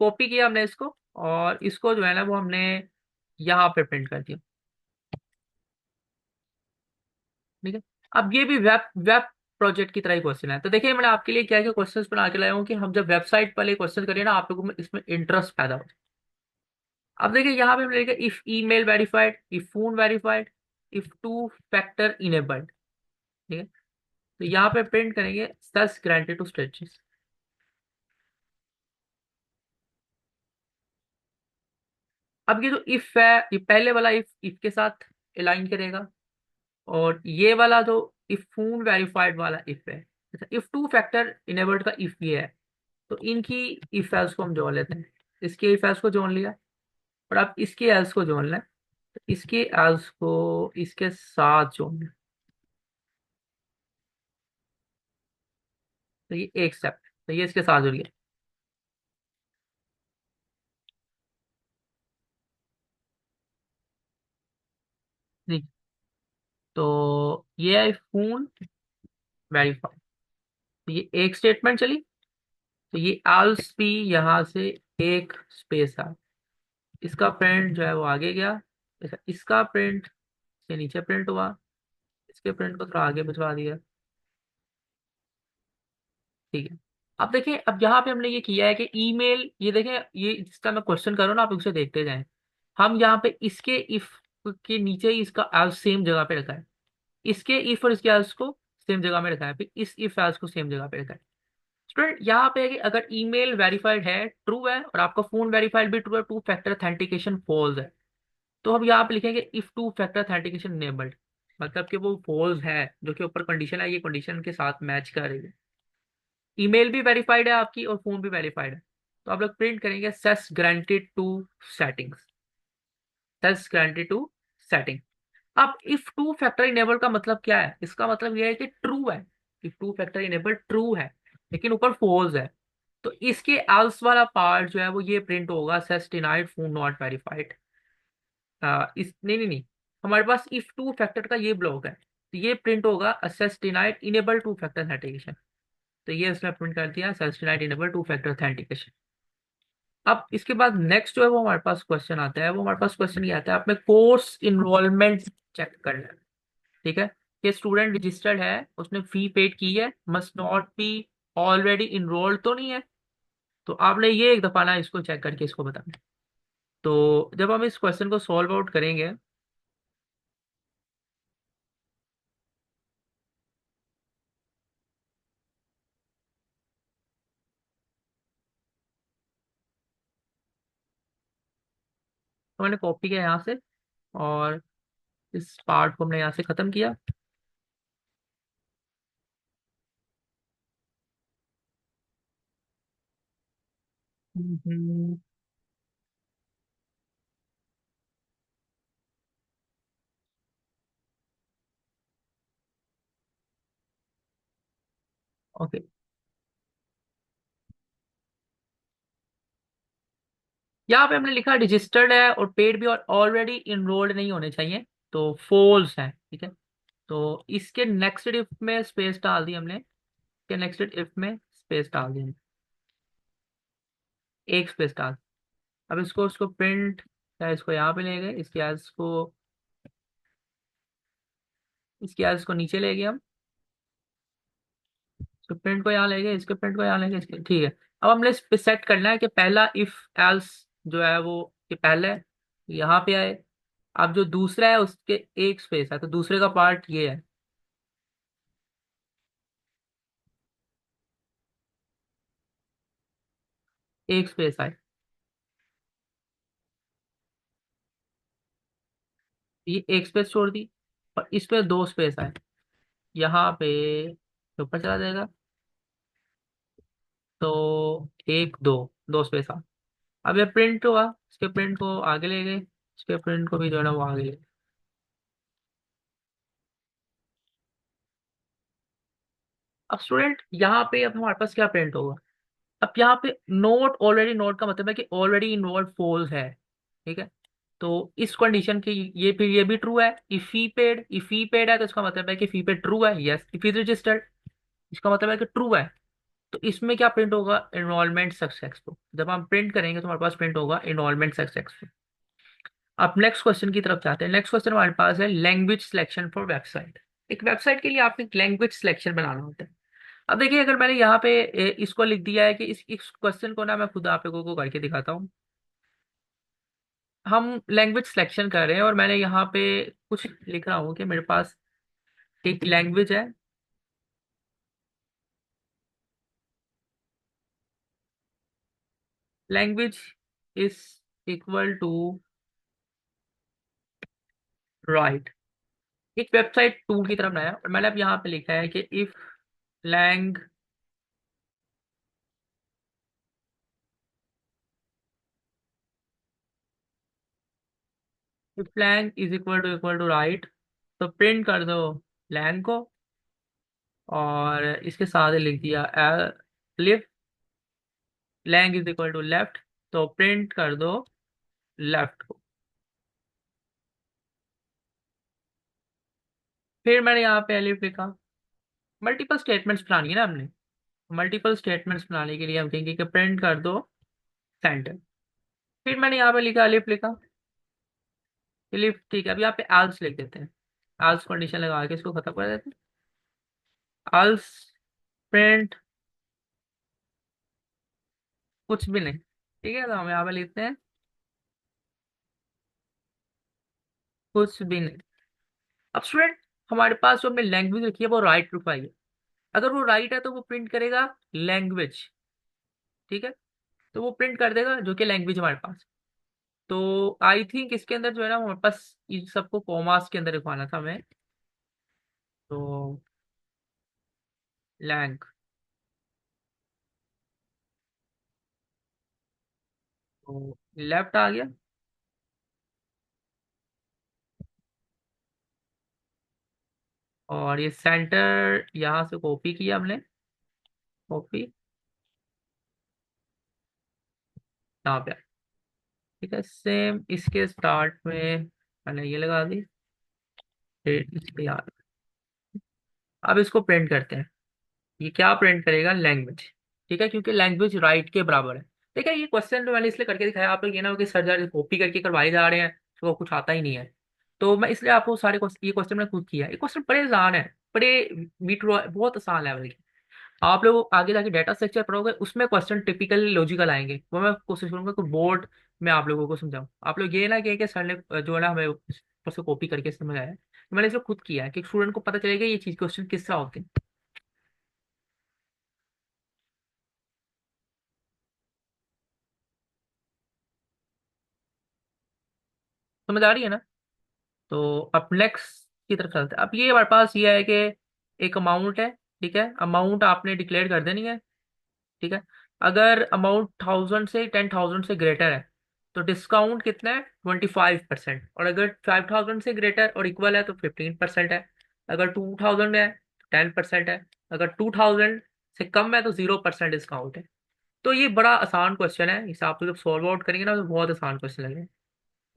कॉपी किया हमने इसको, और इसको जो है ना वो हमने यहाँ पे प्रिंट कर दिया। ठीक है, अब ये भी वेब वेब प्रोजेक्ट की तरह ही क्वेश्चन है। तो देखिए मैंने आपके लिए क्या क्या क्वेश्चंस बना के लाया हूँ कि हम जब वेबसाइट वाले क्वेश्चन करिए ना, आप लोगों में इसमें इंटरेस्ट पैदा हो। अब देखिए यहाँ पे हमने लिखा if email verified, if phone verified, if 2 factor enabled. ठीक है, तो यहाँ पे प्रिंट करेंगे सच ग्रांटेड टू स्ट्रेचेस। अब ये जो इफ है, ये पहले वाला इफ के साथ अलाइन करेगा, और ये वाला जो इफ फोन वेरीफाइड वाला इफ है, अच्छा इफ 2 फैक्टर इनेबल्ड का इफ ये है, तो इनकी इफ एल्स को हम जोड़ लेते हैं। इसके इफ एल्स को जोड़ लिया और अब इसके एल्स को जोड़ लें। तो इसके एल्स को इसके साथ जोड़ना, तो ये एक स्टेप, तो ये इसके साथ जुड़ गया। ठीक, तो ये है फोन वेरीफाई, तो ये एक स्टेटमेंट चली। तो ये एल्स भी यहाँ से एक स्पेस है, इसका प्रिंट जो है वो आगे गया, इसका प्रिंट से नीचे प्रिंट हुआ, इसके प्रिंट को थोड़ा आगे भिजवा दिया। ठीक है, अब देखिए, अब यहाँ पे हमने ये किया है कि ईमेल, ये देखें, ये जिसका मैं क्वेश्चन कर रहा हूँ ना, आप उसे देखते जाएं। हम यहाँ पे इसके इफ के नीचे ही इसका एल्स सेम जगह पे रखा है, इसके इफ और इसके एल्स को सेम जगह में रखा है, फिर इस इफ एल्स को सेम जगह पे रखा है। स्टूडेंट यहाँ पे है कि अगर ईमेल वेरीफाइड है, ट्रू है, और आपका फोन वेरीफाइड भी ट्रू है, टू फैक्टर ऑथेंटिकेशन फॉल्स है, तो हम यहाँ पे लिखेंगे if two factor authentication enabled, मतलब कि वो फॉल्स है, जो कि ऊपर कंडीशन है, ये कंडीशन के साथ मैच कर रही है। ईमेल भी वेरीफाइड है आपकी और फोन भी वेरीफाइड है, तो आप लोग प्रिंट करेंगे access granted to settings, access granted to setting. अब इफ टू फैक्टर इनेबल का मतलब क्या है, इसका मतलब यह है कि ट्रू है, if two factor enable true है, लेकिन ऊपर फॉल्स है, तो इसके एल्स वाला पार्ट जो है वो ये प्रिंट होगा, access denied phone not verified. इस नहीं नहीं नहीं, हमारे पास इफ टू फैक्टर का ये ब्लॉक है, तो ये प्रिंट होगा assess denied enable two factor authentication, तो ये उसने प्रिंट कर दिया assess denied enable two factor authentication. अब इसके बाद नेक्स्ट जो है वो हमारे पास क्वेश्चन आता है, वो हमारे पास क्वेश्चन ये आता है, आपने कोर्स इनरोलमेंट चेक करना है। ठीक है, कि स्टूडेंट रजिस्टर्ड है, उसने फी पेड की है, must not be already enrolled तो नहीं है, तो आपने ये एक दफा ना इसको चेक करके इसको बताना है। तो जब हम इस क्वेश्चन को सॉल्व आउट करेंगे, तो मैंने कॉपी किया यहाँ से, और इस पार्ट को हमने यहाँ से खत्म किया। ओके, यहाँ पे हमने लिखा रजिस्टर्ड है और पेड भी, और ऑलरेडी इनरोल्ड नहीं होने चाहिए, तो फॉल्स है। ठीक है, तो इसके नेक्स्ट इफ में स्पेस डाल दी हमने, इसके नेक्स्ट इफ में स्पेस डाल दी हमने, एक स्पेस डाल। अब इसको उसको प्रिंट, या इसको यहाँ पे ले गए, इसके आज इसको, इसके आज इसको नीचे ले गए हम, इसके प्रिंट को यहाँ ले गए, इसके प्रिंट को यहाँ ले गए, इसके, ठीक है। अब हमने इस पे सेट करना है कि पहला इफ एल्स जो है वो, ये पहले यहाँ पे आए, अब जो दूसरा है उसके एक स्पेस है, तो दूसरे का पार्ट ये है, एक स्पेस आए, ये एक स्पेस छोड़ दी, और इस पे दो स्पेस आए, यहाँ पे ऊपर चला जाएगा, तो एक दो, दो स्पेस आ। अब ये प्रिंट हुआ, इसके प्रिंट को आगे ले गए, इसके प्रिंट को भी जो है ना वो आगे ले गए। अब स्टूडेंट यहाँ पे अब हमारे पास क्या प्रिंट होगा, अब यहाँ पे नोट ऑलरेडी, नोट का मतलब है कि ऑलरेडी इन्वॉल्व फॉल्स है। ठीक है, तो इस कंडीशन की ये, फिर ये भी ट्रू है, इफ ही पेड है, तो इसका मतलब है कि फी पेड ट्रू है, यस इफ इज रजिस्टर्ड, इसका मतलब है कि ट्रू है, तो इसमें क्या प्रिंट होगा, एनरोलमेंट सक्सेसफुल, जब हम प्रिंट करेंगे तो हमारे पास प्रिंट होगा एनरोलमेंट सक्सेसफुल। अब नेक्स्ट क्वेश्चन की तरफ जाते हैं, नेक्स्ट क्वेश्चन हमारे पास है लैंग्वेज सिलेक्शन फॉर वेबसाइट। एक वेबसाइट के लिए आपको एक लैंग्वेज सिलेक्शन बनाना होता है। अब देखिए, अगर मैंने यहाँ पे इसको लिख दिया है कि इस क्वेश्चन को ना मैं खुद आप लोगों को करके दिखाता हूँ। हम लैंग्वेज सिलेक्शन कर रहे हैं, और मैंने यहाँ पे कुछ लिख रहा हूँ कि मेरे पास एक लैंग्वेज है, language is equal to right, एक वेबसाइट टूल की तरह बनाया, और मैंने अब यहाँ पे लिखा है कि if lang if lang is equal to right, तो प्रिंट कर दो लैंग को, और इसके साथ ही लिख दिया elif lang is equal to left, तो प्रिंट कर दो लेफ्ट को। फिर मैंने यहाँ पे एलिफ लिखा। मल्टीपल स्टेटमेंट्स बनानी है ना हमने, मल्टीपल स्टेटमेंट्स बनाने के लिए हम कहेंगे कि प्रिंट कर दो सेंटर। फिर मैंने यहाँ पे लिखा एलिफ लिखा, एलिफ ठीक है। अब यहाँ पे एल्स लिख देते हैं, एल्स कंडीशन लगा के इसको खत्म कर देते हैं। एल्स प्रिंट कुछ भी नहीं, ठीक है। तो हम यहाँ पे लिखते हैं कुछ भी नहीं। अब स्टूडेंट, हमारे पास जो हमने लैंग्वेज रखी है वो राइट रुपाई है। अगर वो राइट है तो वो प्रिंट करेगा लैंग्वेज, ठीक है। तो वो प्रिंट कर देगा जो कि लैंग्वेज हमारे पास। तो आई थिंक इसके अंदर जो है ना हमारे पास इन सबको कॉमास के अंदर लिखवाना था हमें। तो लैंग, तो लेफ्ट आ गया, और ये सेंटर यहाँ से कॉपी किया हमने, कॉपी यहाँ पे, ठीक है। सेम इसके स्टार्ट में मैंने ये लगा दी, फिर इसके यहाँ। अब इसको प्रिंट करते हैं। ये क्या प्रिंट करेगा, लैंग्वेज, ठीक है, क्योंकि लैंग्वेज राइट के बराबर है। ठीक है, ये क्वेश्चन तो मैंने इसलिए करके दिखाया, आप लोग ये ना हो कि सर जरा कॉपी करके करवाए जा रहे हैं तो कुछ आता ही नहीं है। तो मैं इसलिए आपको सारे ये क्वेश्चन मैंने खुद किया। ये क्वेश्चन बड़े आसान है, बड़े मीट बहुत आसान लेवल के। आप लोग आगे जाके डाटा स्ट्रक्चर पढ़ोगे, उसमें क्वेश्चन टिपिकल लॉजिकल आएंगे, वो मैं कोशिश करूंगा कि बोर्ड में आप लोगों को समझाऊं। आप लोग ये ना कहें कि सर ने जो है ना हमें ऊपर से कॉपी करके समझाया है, तो मैंने इसको खुद किया है कि स्टूडेंट को पता चलेगा ये चीज क्वेश्चन किस तरह होते हैं। समझ आ रही है ना। तो अब नेक्स्ट की तरफ चलते हैं। अब ये हमारे पास ये है कि एक अमाउंट है, ठीक है। अमाउंट आपने डिक्लेयर कर देनी है, ठीक है। अगर अमाउंट 1000 से 10,000 से ग्रेटर है तो डिस्काउंट कितना है, 25%। और अगर 5,000 से ग्रेटर और इक्वल है तो 15% है। अगर 2,000 है तो 10% है। अगर 2,000 से कम है तो 0% डिस्काउंट है। तो ये बड़ा आसान क्वेश्चन है, इसे आप जब सॉल्व आउट करेंगे ना तो बहुत आसान क्वेश्चन लगेगा।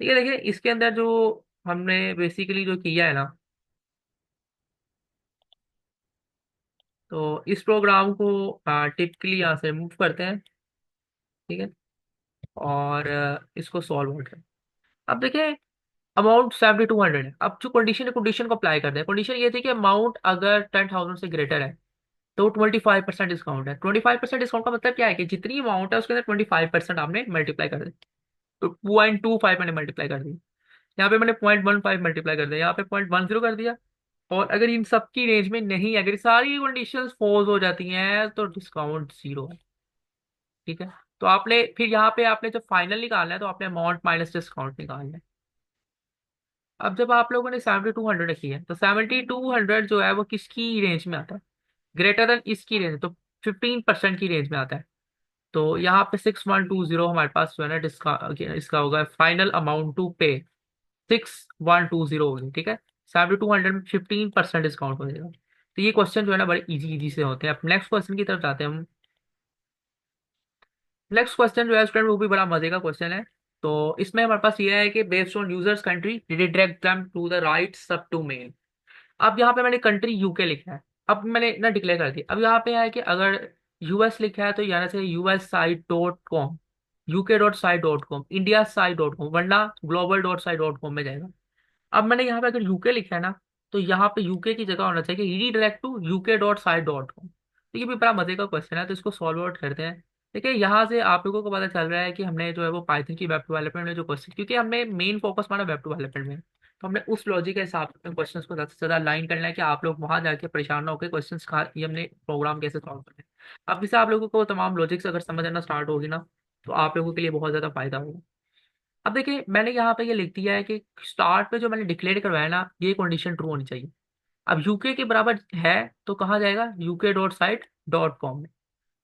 ठीक है, देखिए इसके अंदर जो हमने बेसिकली जो किया है ना, तो इस प्रोग्राम को टिपिकली यहाँ से मूव करते हैं, ठीक है। और इसको सॉल्व आउट करें। अब देखिए अमाउंट 7,200 है। अब जो कंडीशन है, कंडीशन को अप्लाई करते हैं। कंडीशन ये थी कि अमाउंट अगर 10,000 से ग्रेटर है तो 25% डिस्काउंट है। 25% डिस्काउंट का मतलब क्या है कि जितनी अमाउंट है उसके अंदर 25% आपने मल्टीप्लाई कर दिया। तो 0.25 मैंने मल्टीप्लाई कर दिया, यहाँ पे मैंने 0.15 मल्टीप्लाई कर दिया, यहाँ पे 0.10 कर दिया। और अगर इन सब की रेंज में नहीं, अगर सारी कंडीशंस फॉल्स हो जाती हैं तो डिस्काउंट 0 है, ठीक है। तो आपने फिर यहाँ पे आपने जब फाइनल निकालना है तो आपने अमाउंट माइनस डिस्काउंट निकालना है। अब जब आप लोगों ने 7,200 रखी है तो 7,200 जो है वो किसकी रेंज में आता है, ग्रेटर देन इसकी रेंज, तो 15% की रेंज में आता है। तो यहाँ पे 6,120 हमारे पास जो है ना इसका होगा फाइनल अमाउंट टू पे, 6,120 होगी, ठीक है। 7,200 में 15% डिस्काउंट हो जाएगा। तो ये क्वेश्चन जो है ना बड़े इजी इजी से होते हैं। अब नेक्स्ट क्वेश्चन की तरफ जाते हैं हम। नेक्स्ट क्वेश्चन जो है स्टूडेंट वो भी बड़ा मजे का क्वेश्चन है। तो इसमें हमारे पास ये है कि based on users country redirect them to the right subdomain. अब यहाँ पे मैंने कंट्री यूके लिखा है। अब मैंने ना डिक्लेयर कर दिया। अब यहाँ पे है कि अगर यूएस लिखा है तो यहाँ से US site.com, UK.site.com, India.site.com, वरना global.site.com में जाएगा। अब मैंने यहाँ पे अगर यूके लिखा है ना, तो यहाँ पे यूके की जगह होना चाहिए रीडायरेक्ट टू UK.site.com। तो ये भी बड़ा मजे का क्वेश्चन है, तो इसको सॉल्व आउट करते हैं। देखिए यहाँ से आप लोगों को पता चल रहा है कि हमने जो है वो पाइथन की वेब डेवलपमेंट में जो क्वेश्चन, क्योंकि हमने मेन फोकस हमारा वेब डेवलपमेंट में है, तो हमने उस लॉजिक के हिसाब से क्वेश्चन को ज़्यादा से ज़्यादा लाइन करना है कि आप लोग वहां जाके परेशान ना होकर क्वेश्चन का ये हमने प्रोग्राम कैसे सॉल्व करना है। अब जैसे आप लोगों को तमाम लॉजिक्स अगर समझ आना स्टार्ट होगी ना, तो आप लोगों के लिए बहुत ज़्यादा फायदा होगा। अब देखिए मैंने यहाँ पे ये लिख दिया है कि स्टार्ट पे जो मैंने डिक्लेयर करवाया ना ये कंडीशन ट्रू होनी चाहिए। अब यूके के बराबर है तो कहाँ जाएगा, UK.site.com में।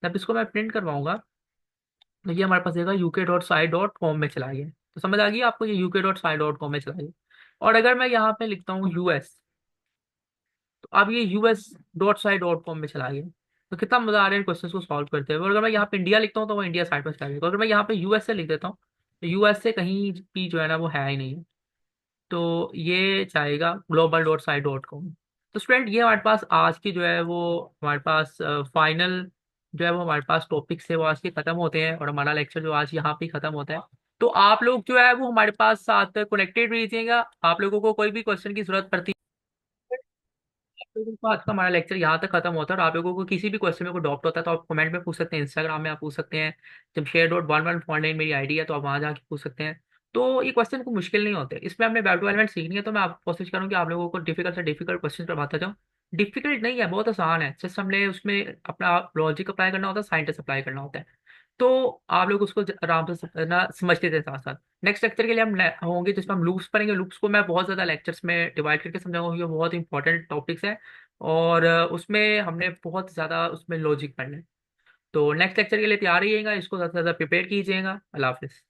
जब इसको मैं प्रिंट करवाऊंगा तो ये हमारे पास देगा uk.sci.com में चला गया। तो समझ आ गई आपको, ये uk.sci.com में चला गया। और अगर मैं यहाँ पे लिखता हूँ यूएस, तो अब ये us.sci.com में चला गया। तो कितना मजा आ रहा है क्वेश्चन को सॉल्व करते हुए। और अगर मैं यहाँ पे इंडिया लिखता हूँ तो वो इंडिया साइड पर चला गया। तो अगर मैं यहाँ पे यूएस से लिख देता हूँ, तो यूएस से कहीं भी जो है ना वो है ही नहीं है। तो ये चाहेगा global.sci.com। तो स्टूडेंट ये हमारे पास आज की जो है वो हमारे पास फाइनल जो है वो हमारे पास टॉपिक्स है वो आज के खत्म होते हैं, और हमारा लेक्चर जो आज यहाँ पे ही खत्म होता है। तो आप लोग जो है वो हमारे पास साथ कनेक्टेड रहिएगा। आप लोगों को कोई भी क्वेश्चन की जरूरत पड़ती है तो आज का हमारा लेक्चर यहाँ तक खत्म होता है। और आप लोगों को किसी भी क्वेश्चन में कोई डाउट होता है तो आप कमेंट में पूछ सकते हैं, इंस्टाग्राम में आप पूछ सकते हैं। जमशेर.1149 मेरी आईडी है, तो आप वहां जाके पूछ सकते हैं। तो ये क्वेश्चन को मुश्किल नहीं होते, इसमें हमने वेब डेवलपमेंट सीखनी है, तो मैं आप कोशिश करूँ कि आप लोगों को डिफिकल्ट से डिफिकल्ट क्वेश्चन करवाता जाऊँ। डिफिकल्ट नहीं है, बहुत आसान है, जस्ट हमने उसमें अपना लॉजिक अप्लाई करना होता है, साइंटिस्ट अप्लाई करना होता है। तो आप लोग उसको आराम से ना समझते थे साथ साथ। नेक्स्ट लेक्चर के लिए हम होंगे जिसमें हम लूप्स पढ़ेंगे। लूप्स को मैं बहुत ज्यादा लेक्चर्स में डिवाइड करके समझाऊंगा, ये बहुत इंपॉर्टेंट टॉपिक्स है। और उसमें हमने बहुत ज्यादा उसमें लॉजिक पढ़ना है। तो नेक्स्ट लेक्चर के लिए तैयार रहिएगा, इसको ज्यादा से ज्यादा प्रिपेयर कीजिएगा। अल्लाह हाफिज।